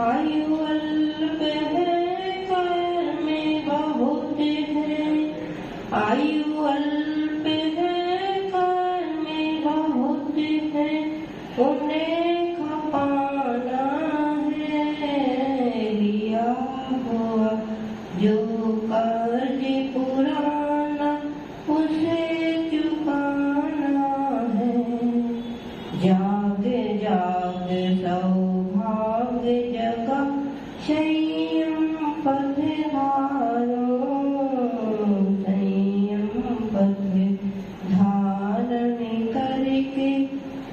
आयु अल्प है कर्म बहुत है, आयु अल्प है कर्म बहुत है, उन्हें खपाना है लिया हुआ जो कर्ज पुराना उसे चुकाना है। जाग जाग सौभाग्य जगा संयम पथधारो, संयम पथ धारण करके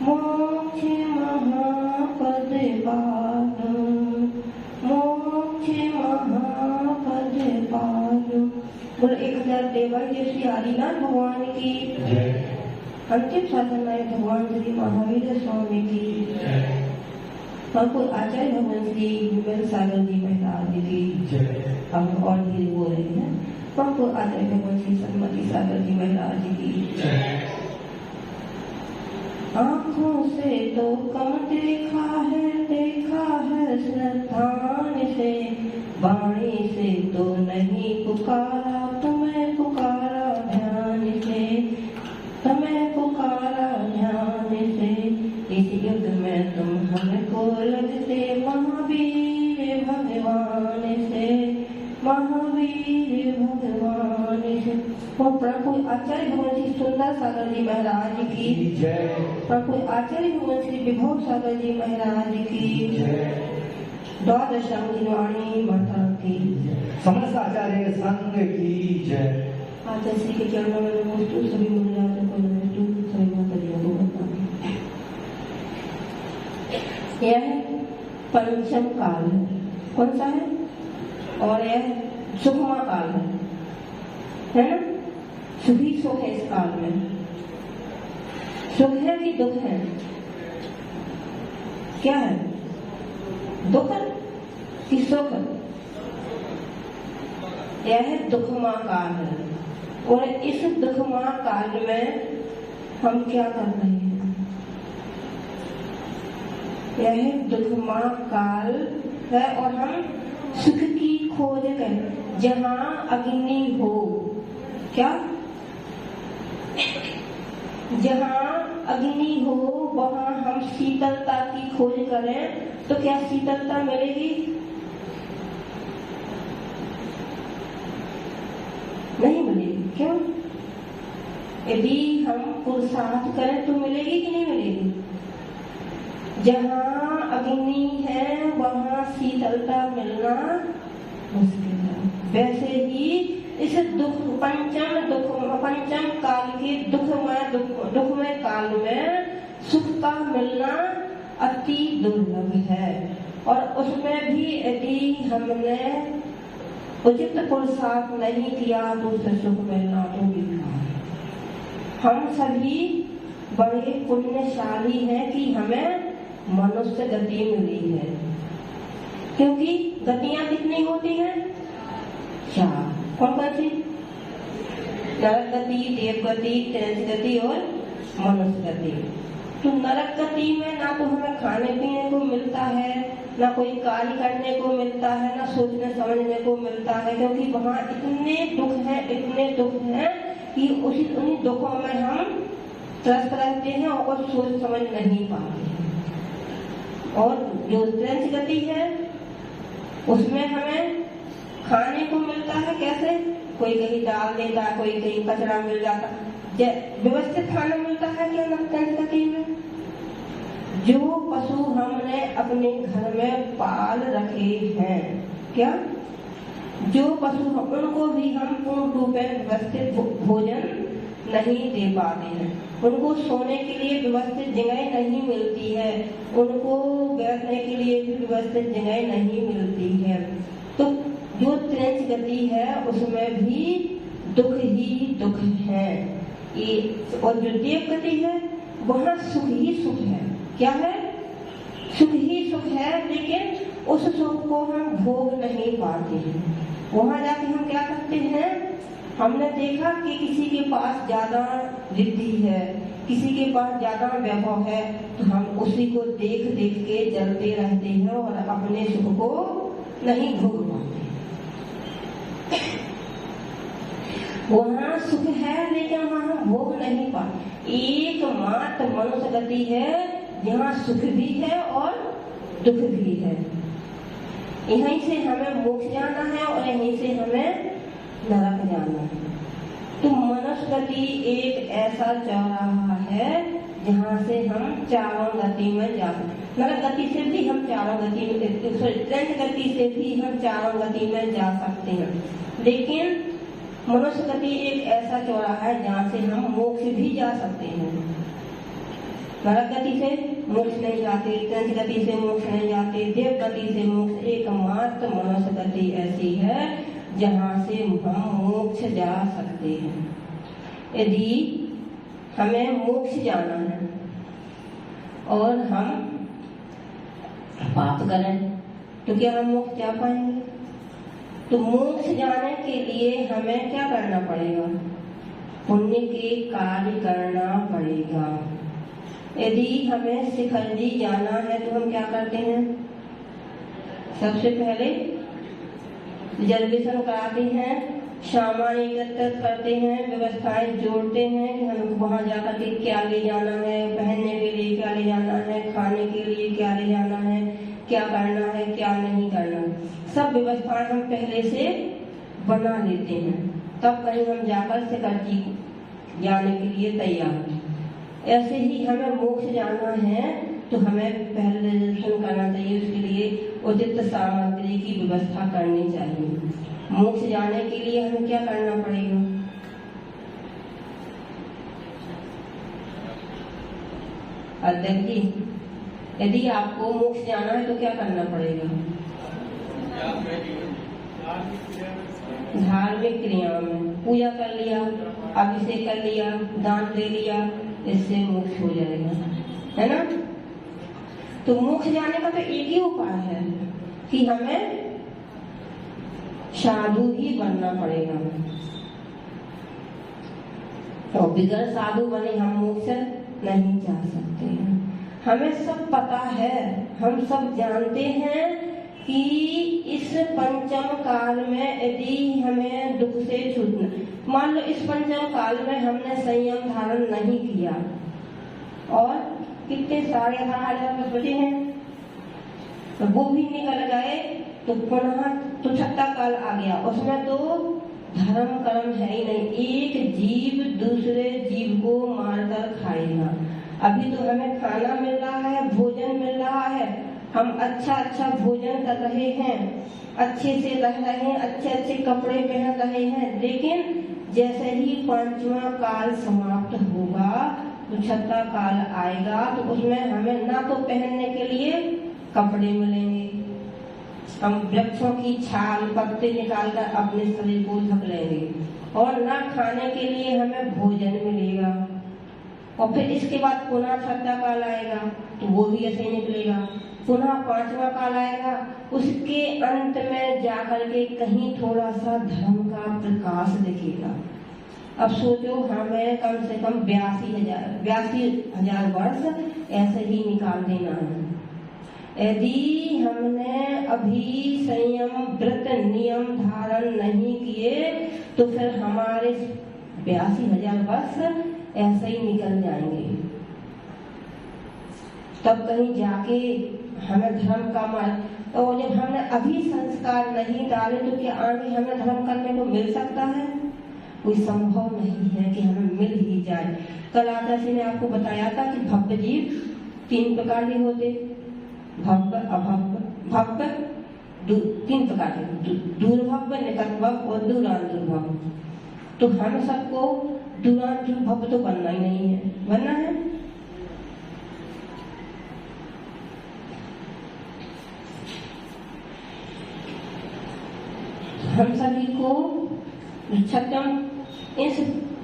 मोक्ष महापद पालो, मोक्ष महापद पालो। बोलो 1000 देवर जय श्री आदिनाथ भगवान की जय। अंतिम शासन नायक भगवान श्री महावीर स्वामी की हमको आचार्य भगवान श्री विमल सागर जी महाराज की हम और धीरे बोल रहे हैं। हमको आचार्य भगवान श्री सन्मति सागर जी महाराज की आँखों से तो कम देखा है श्रद्धान से, वाणी से तो नहीं पुकारा तुम्हें पुकारा ध्यान से, तुम्हें पुकारा ध्यान से। इस युग में तुम हमको लगते महावीर भगवान से, महावीर भगवान से। और प्रभु आचार्य भगवान श्री सुंदर सागर जी महाराज की जय। प्रभु आचार्य भगवान श्री विभव सागर जी महाराज की जय। द्वादश वाणी माता की समस्त आचार्य संघ की जय। आचार्य श्री के चरणों में नमस्तु, सभी मुनिराजों को नमस्तु, सभी माताजियों को नमस्ते। यह पंचम काल है। कौन सा है? और यह सुखमा काल है ना? सुखी सुख है इस काल में। सुख है कि दुख है? क्या है? दुख कि सुख? यह दुखमा काल है। और इस दुखमा काल में हम क्या कर रहे हैं? यह दुखमा काल है और हम सुख की खोज करें जहाँ अग्नि हो। क्या? जहाँ अग्नि हो वहाँ हम शीतलता की खोज करें तो क्या शीतलता मिलेगी? नहीं मिलेगी। क्यों? यदि हम पुरुषार्थ करें तो मिलेगी कि नहीं मिलेगी? जहाँ अग्नि है वहाँ शीतलता मिलना मुश्किल है। वैसे ही इस पंचम काल के दुखमय काल में सुख का मिलना अति दुर्लभ है। और उसमें भी यदि हमने उचित पुरुषार्थ नहीं किया तो उसे सुख मिलना तो बेकार है। हम सभी बड़े पुण्यशाली हैं कि हमें मनुष्य गति मिली है, क्योंकि गतियां कितनी होती हैं? 4। कौन कौन सी? नरक गति, देव गति, त्रैंस गति और मनुष्य गति। तो नरक गति में ना तो हमें खाने पीने को मिलता है, ना कोई कार्य करने को मिलता है, ना सोचने समझने को मिलता है, क्योंकि वहाँ इतने दुख हैं कि उन्हीं दुखों में हम त्रस्त रहते हैं और सोच समझ नहीं पाते हैं। और जो त्रैंस गति है उसमें हमें खाने को मिलता है। कैसे? कोई कहीं डाल देता है, कोई कहीं कचरा मिल जाता है। व्यवस्थित खाना मिलता है क्या त्रैंस गति में? जो पशु हमने अपने घर में पाल रखे हैं, क्या जो पशु उनको भी हम पूर्ण रूप में व्यवस्थित भोजन नहीं दे पाते हैं। उनको सोने के लिए व्यवस्थित जगह नहीं मिलती है, उनको बैठने के लिए भी व्यवस्थित जगह नहीं मिलती है। तो जो त्रैंस गति है उसमें भी दुख ही दुख है। और जो देव गति है वहाँ सुख ही सुख है। क्या है? सुख ही सुख है, लेकिन उस सुख को हम भोग नहीं पाते हैं। वहां जाके हम क्या करते हैं, हमने देखा कि किसी के पास ज्यादा रिद्धि है, किसी के पास ज्यादा वैभव है, तो हम उसी को देख देख के जलते रहते हैं और अपने सुख को नहीं भोग पाते। वहाँ सुख है लेकिन वहाँ भोग नहीं पाते। एकमात्र मनुष्य गति है जहाँ सुख भी है और दुख भी है। यहीं से हमें मोक्ष जाना है और यहीं से हमें नरक जाना है। तो मनुष्य गति एक ऐसा चौराहा है जहाँ से हम चारों गति में जा सकते। नरक गति से भी हम चारों गति में, त्रिंठ गति से भी हम चारों गति में जा सकते हैं, लेकिन मनुष्य गति एक ऐसा चौराहा है जहाँ से हम मोक्ष भी जा सकते हैं। नरक गति से मोक्ष नहीं जाते, त्रिंठ गति से मोक्ष नहीं जाते, देव गति से मोक्ष। एकमात्र मनुष्य गति ऐसी है जहाँ से हम मोक्ष जा सकते हैं। यदि हमें मोक्ष जाना है और हम पाप करें तो क्या हम मोक्ष जा पाएंगे? तो मोक्ष जाने के लिए हमें क्या करना पड़ेगा? पुण्य के कार्य करना पड़ेगा। यदि हमें शिखरजी जाना है तो हम क्या करते हैं? सबसे पहले रिजर्वेशन कराते हैं, सामान एकत्रित करते हैं, व्यवस्थाएं जोड़ते हैं कि हम वहां जाकर के क्या ले जाना है, पहनने के लिए क्या ले जाना है, खाने के लिए क्या ले जाना है, क्या करना है, क्या नहीं करना है। सब व्यवस्थाएं हम पहले से बना लेते हैं, तब कहीं हम जाकर शिखरजी जाने के लिए तैयार हैं। ऐसे ही हमें मोक्ष जाना है तो हमें पहले रिजर्वेशन करना चाहिए, उसके लिए उचित सामग्री की व्यवस्था करनी चाहिए। मोक्ष जाने के लिए हमें क्या करना पड़ेगा? अध्यक्ष जी, यदि आपको मोक्ष जाना है तो क्या करना पड़ेगा? धार्मिक क्रिया में पूजा कर लिया, अभिषेक कर लिया, दान ले लिया, इससे मोक्ष हो जाएगा, है ना? तो मोक्ष जाने का तो एक ही उपाय है कि हमें साधु ही बनना पड़ेगा। तो बिगड़ साधु बने हम मोक्ष नहीं जा सकते हैं। हमें सब पता है, हम सब जानते हैं कि इस पंचम काल में यदि हमें दुख से छूटना, मान लो इस पंचम काल में हमने संयम धारण नहीं किया और कितने सारे 18,000 बचे हैं, तो वो भी निकल गए, तो पुनः तो छठा काल आ गया, उसमें तो धर्म कर्म है ही नहीं। एक जीव दूसरे जीव को मारकर खाएगा। अभी तो हमें खाना मिल रहा है, भोजन मिल रहा है, हम अच्छा अच्छा भोजन कर रहे हैं, अच्छे से रह रहे हैं, अच्छे अच्छे कपड़े पहन रहे हैं, लेकिन जैसे ही पांचवा काल समाप्त होगा तो छठा काल आएगा, तो उसमें हमें ना तो पहनने के लिए कपड़े मिलेंगे, हम वृक्षों की छाल पत्ते निकालकर अपने शरीर को ढक लेंगे, और ना खाने के लिए हमें भोजन मिलेगा। और फिर इसके बाद पुनः छठा काल आएगा तो वो भी ऐसे ही निकलेगा, पुनः पांचवा काल आएगा, उसके अंत में जाकर के कहीं थोड़ा सा धर्म का प्रकाश दिखेगा। अब सोचो, हमें कम से कम 82,000 वर्ष ऐसे ही निकाल देना है। यदि हमने अभी संयम व्रत नियम धारण नहीं किए तो फिर हमारे 82,000 वर्ष ऐसे ही निकल जाएंगे। तब कहीं जाके हमें धर्म का मार्ग, तो जब हमने अभी संस्कार नहीं डाले तो क्या आगे हमें धर्म करने को मिल सकता है? कोई संभव नहीं है कि हमें मिल ही जाए। कल आचार्य ने आपको बताया था कि भव्य जीव 3 प्रकार के होते, भव्य, अभव्य, भव्य 3 प्रकार के, दूरभव्य, निकटभव्य और दूरांतरभव्य। तो हम सबको दूरांतरभव्य तो बनना ही नहीं है, बनना है। हम सभी को छठम, इस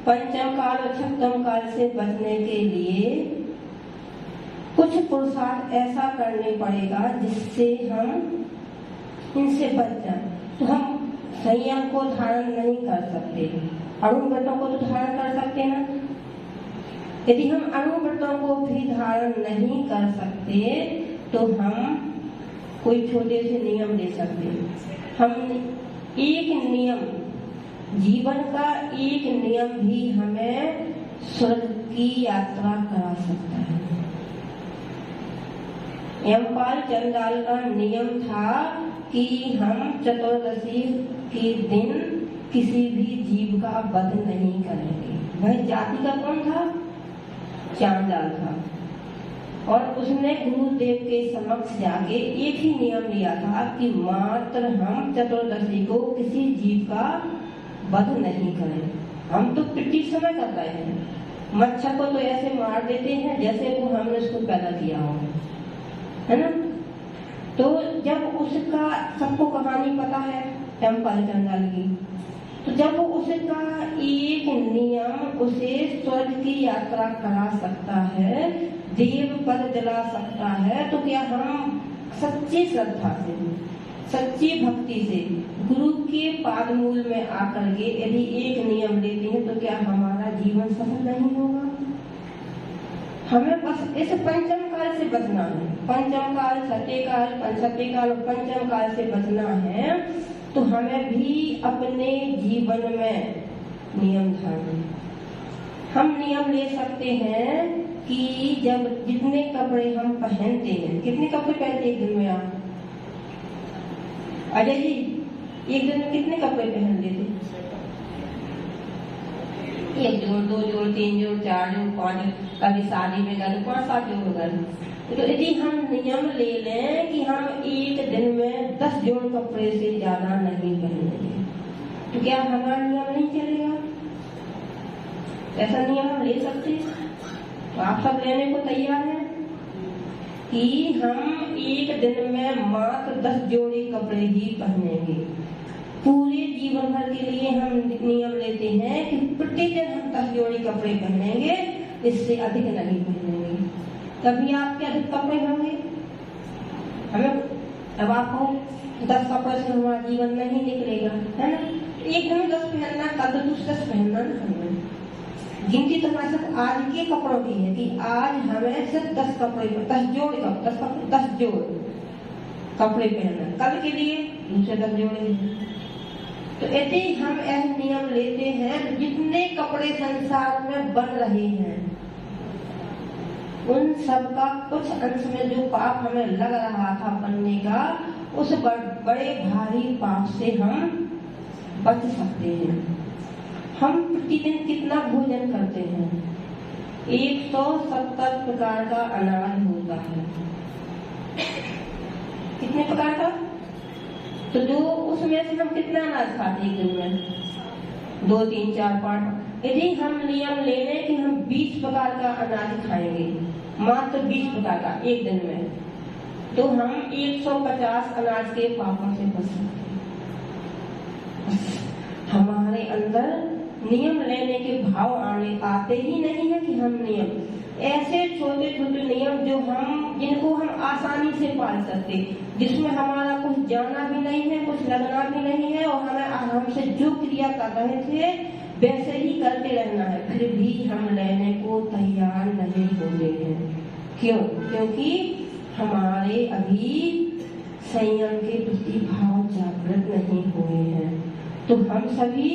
पंचम काल और छठम काल से बचने के लिए कुछ पुरुषार्थ ऐसा करने पड़ेगा जिससे हम इनसे बच जाए। तो हम संयम को धारण नहीं कर सकते, अणुव्रतों को तो धारण कर सकते ना। यदि हम अणुव्रतों को भी धारण नहीं कर सकते तो हम कोई छोटे से नियम ले सकते हैं। हम एक नियम, जीवन का एक नियम भी हमें स्वर्ग की यात्रा करा सकता है। यमपाल चंडाल का नियम था कि हम चतुर्दशी के दिन किसी भी जीव का वध नहीं करेंगे। वह जाति का कौन था? चांडाल था। और उसने गुरुदेव के समक्ष जाके एक ही नियम लिया था कि मात्र हम चतुर्दशी को किसी जीव का वध नहीं करें। हम तो पिट्टी समय कर रहे हैं, मच्छर को तो ऐसे मार देते हैं जैसे वो हमने उसको पैदा किया हो, है ना। तो जब उसका, सबको कहानी पता है यमपाल चंडाल की, तो जब उसका एक नियम उसे स्वर्ग की यात्रा करा सकता है, देव पद दिला सकता है, तो क्या हम सच्ची श्रद्धा से, सच्ची भक्ति से गुरु के पाद मूल में आकर के यदि एक नियम लेते हैं तो क्या हमारा जीवन सफल नहीं होगा? हमें बस इस पंचम काल से बचना है। पंचम काल, सत्य काल, सत्य काल और पंचम काल से बचना है। तो हमें भी अपने जीवन में नियम धारण, हम नियम ले सकते हैं कि जब जितने कपड़े हम पहनते हैं, कितने कपड़े पहनते एक दिन में आप? अजय जी, एक दिन में कितने कपड़े पहन लेते? 1 जोड़, 2 जोड़, 3 जोड़, 4 जोड़, 5 जोड़, कभी शादी में गए 5-7 जोड़ हो गए। तो यदि हम नियम ले लें कि हम एक दिन में 10 जोड़ कपड़े से ज्यादा नहीं पहनेंगे, तो क्या हमारा नियम नहीं चलेगा? ऐसा नियम हम ले सकते हैं? तो आप सब लेने को तैयार हैं कि हम एक दिन में मात्र 10 जोड़ी कपड़े ही पहनेंगे। पूरे जीवन भर के लिए हम नियम लेते हैं कि प्रतिदिन हम 10 जोड़ी कपड़े पहनेंगे, इससे अधिक नहीं पहनेंगे। कभी आपके अधिक कपड़े होंगे? हमें अब आपको 10 कपड़े से हमारा जीवन नहीं निकलेगा, है ना। एक दिन 10 पहनना, कल तो 10 पहनना ना। हमें गिनती तो हमारे साथ आज के कपड़ों की है कि आज हमें सिर्फ 10 कपड़े, 10 जोड़ कपड़े पहनना, कल के लिए दूसरे 10 जोड़े। तो यदि हम ऐसे नियम लेते हैं, जितने कपड़े संसार में बन रहे हैं उन सब का कुछ अंश में जो पाप हमें लग रहा था बनने का, उस बड़े भारी पाप से हम बच सकते हैं। हम प्रतिदिन कितना भोजन करते हैं? 170 प्रकार का अनाज होता है। कितने प्रकार का? तो जो उसमें से हम कितना अनाज खाते हैं दिन में? 2, 3, 4, 5। यदि हम नियम ले लें कि हम 20 प्रकार का अनाज खाएंगे, मात्र 20 प्रकार का एक दिन में, तो हम 150 अनाज के पापों से बच सकते हैं। हमारे अंदर नियम लेने के भाव आते ही नहीं है कि हम नियम, ऐसे छोटे छोटे नियम जिनको हम आसानी से पाल सकते, जिसमें हमारा कुछ जाना भी नहीं है, कुछ लगना भी नहीं है, और हमें आराम से जो क्रिया कर रहे थे वैसे ही करते रहना है, फिर भी हम लेने को तैयार नहीं हो रहे हैं। क्यों? क्योंकि हमारे अभी संयम के प्रति भाव जागृत नहीं हुए हैं। तो हम सभी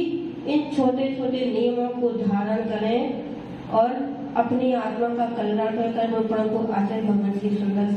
इन छोटे छोटे नियमों को धारण करें और अपनी आत्मा का कल्याण कर प्रभु आचार्य भगवान की सुंदर